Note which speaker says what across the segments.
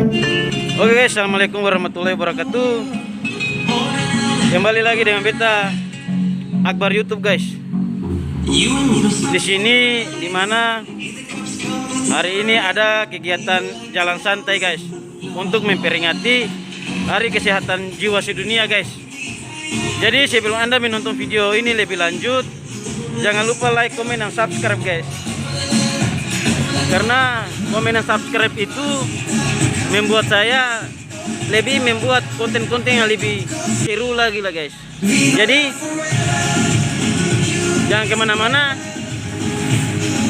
Speaker 1: Oke guys, assalamualaikum warahmatullahi wabarakatuh. Kembali lagi dengan beta Akbar YouTube guys. Di sini dimana hari ini ada kegiatan jalan santai guys, untuk memperingati Hari Kesehatan Jiwa Sedunia guys. Jadi sebelum Anda menonton video ini lebih lanjut, jangan lupa like, komen, dan subscribe guys. Karena komen dan subscribe itu membuat saya lebih membuat konten-konten yang lebih seru lagi lah guys. Jadi jangan kemana-mana,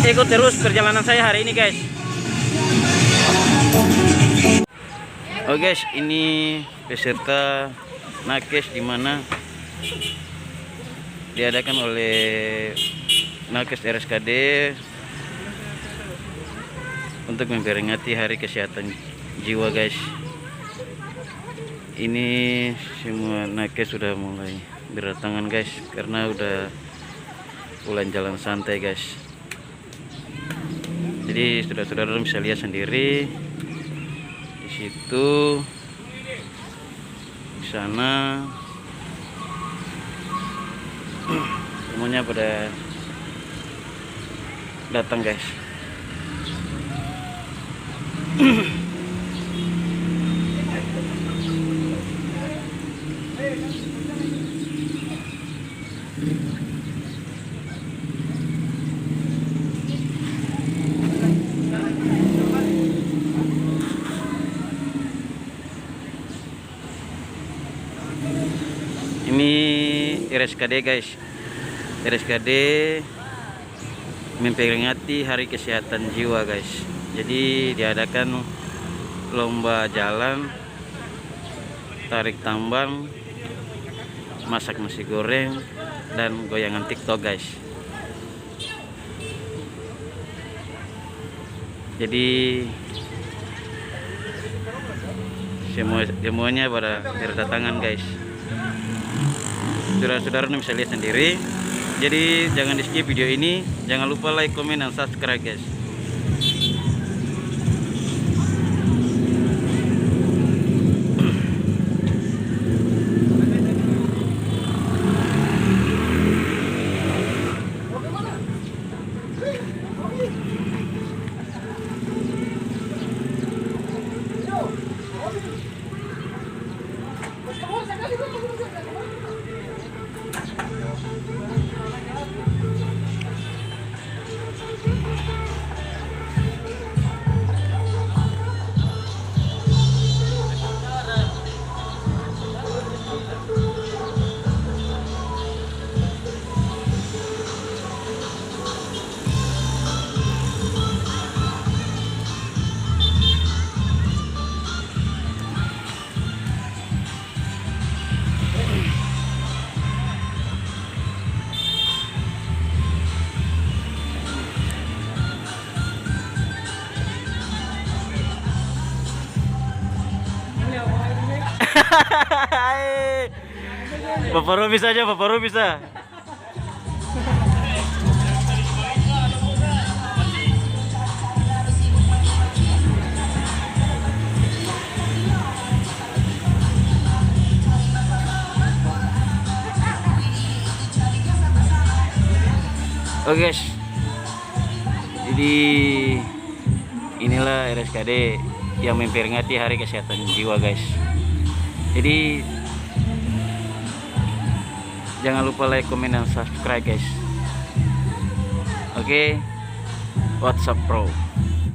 Speaker 1: ikut terus perjalanan saya hari ini guys. Oke guys, ini peserta nakes dimana diadakan oleh nakes RSKD untuk memperingati Hari Kesehatan Jiwa guys. Ini semua nakes sudah mulai berdatangan guys, karena udah bulan jalan santai guys. Jadi saudara-saudara bisa lihat sendiri di situ, di sana semuanya pada datang guys. Ini RSKD guys. RSKD memperingati Hari Kesehatan Jiwa guys. Jadi diadakan lomba jalan, tarik tambang, masak nasi goreng, dan goyangan TikTok guys. Jadi semuanya pada berdatangan guys. Saudara-saudara bisa lihat sendiri. Jadi jangan di skip video ini. Jangan lupa like, komen, dan subscribe guys. Bapak Robi saja, Bapak Robi bisa. Oke guys, jadi inilah RSKD yang memperingati Hari Kesehatan Jiwa guys. Jadi jangan lupa like, komen, dan subscribe guys. Oke, WhatsApp Pro.